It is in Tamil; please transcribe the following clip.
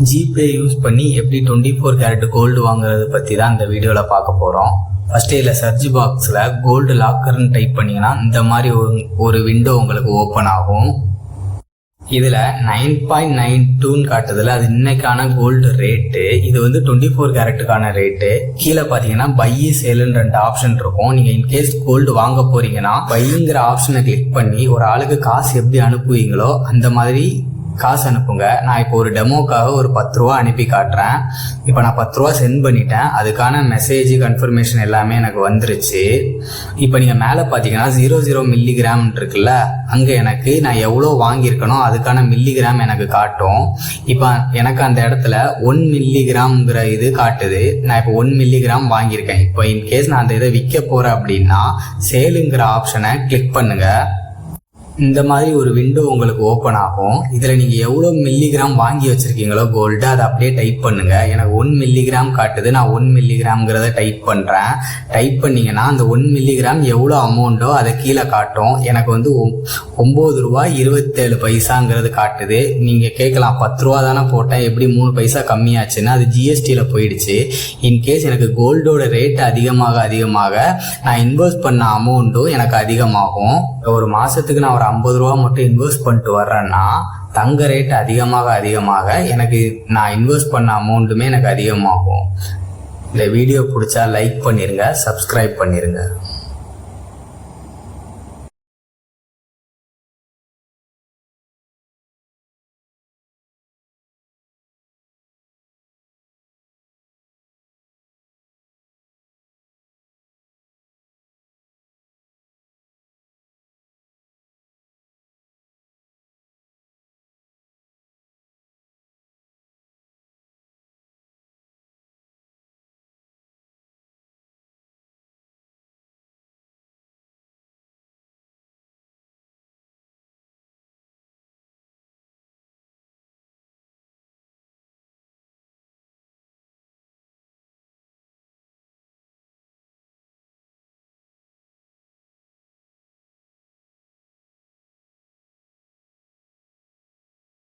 ஜிபே யூஸ் பண்ணி எப்படி 24 கேரட் கோல்டு வாங்குறது பற்றி தான் இந்த வீடியோவில் பார்க்க போகிறோம். ஃபஸ்ட்டு இதில் சர்ச் பாக்ஸில் கோல்டு லாக்கர்னு டைப் பண்ணிங்கன்னா இந்த மாதிரி ஒரு விண்டோ உங்களுக்கு ஓப்பன் ஆகும். இதில் 9.92ன்னு காட்டுதில்ல, அது இன்னைக்கான கோல்டு ரேட்டு. இது வந்து 24 கேரட்டுக்கான ரேட்டு. கீழே பார்த்தீங்கன்னா பை சேலுன்னு 2 ஆப்ஷன் இருக்கும். நீங்கள் இன்கேஸ் கோல்டு வாங்க போறீங்கன்னா பைங்கிற ஆப்ஷனை கிளிக் பண்ணி ஒரு ஆளுக்கு காசு எப்படி அனுப்புவீங்களோ அந்த மாதிரி காசு அனுப்புங்க. நான் இப்போ ஒரு டெமோக்காக ஒரு 10 ரூபா அனுப்பி காட்டுறேன். இப்போ நான் 10 ரூபா சென்ட் பண்ணிட்டேன். அதுக்கான மெசேஜ் கன்ஃபர்மேஷன் எல்லாமே எனக்கு வந்துருச்சு. இப்போ நீங்கள் மேலே பார்த்தீங்கன்னா 00 மில்லிகிராம் இருக்குல்ல, அங்கே எனக்கு நான் எவ்வளோ வாங்கியிருக்கனோ அதுக்கான மில்லிகிராம் எனக்கு காட்டும். இப்போ எனக்கு அந்த இடத்துல 1 மில்லிகிராம்ங்கிற இது காட்டுது. நான் இப்போ 1 மில்லிகிராம் வாங்கியிருக்கேன். இப்போ இன்கேஸ் நான் அந்த இதை விற்க போகிறேன் அப்படின்னா சேலுங்கிற ஆப்ஷனை கிளிக் பண்ணுங்க. இந்த மாதிரி ஒரு விண்டோ உங்களுக்கு ஓப்பன் ஆகும். இதில் நீங்கள் எவ்வளோ மில்லிகிராம் வாங்கி வச்சுருக்கீங்களோ கோல்டு அதை அப்படியே டைப் பண்ணுங்கள். எனக்கு 1 மில்லிகிராம் காட்டுது. நான் 1 மில்லிகிராம்ங்கிறத டைப் பண்ணுறேன். டைப் பண்ணிங்கன்னா அந்த 1 மில்லிகிராம் எவ்வளோ அமௌண்ட்டோ அதை கீழே காட்டும். எனக்கு வந்து 9 ரூபா 27 பைசாங்கிறது காட்டுது. நீங்கள் கேட்கலாம் 10 ரூபா தானே போட்டேன், எப்படி 3 பைசா கம்மியாச்சுன்னா அது ஜிஎஸ்டியில் போயிடுச்சு. இன்கேஸ் எனக்கு கோல்டோட ரேட் அதிகமாக நான் இன்வெஸ்ட் பண்ண அமௌண்ட்டும் எனக்கு அதிகமாகும். ஒரு மாதத்துக்கு நான் ஒரு 50 ரூபா மட்டும் இன்வெஸ்ட் பண்ணிட்டு வர்றேன்னா தங்க ரேட் அதிகமாக எனக்கு நான் இன்வெஸ்ட் பண்ண அமௌண்ட்டுமே எனக்கு அதிகமாகும். இந்த வீடியோ பிடிச்சா லைக் பண்ணிருங்க, சப்ஸ்கிரைப் பண்ணிருங்க.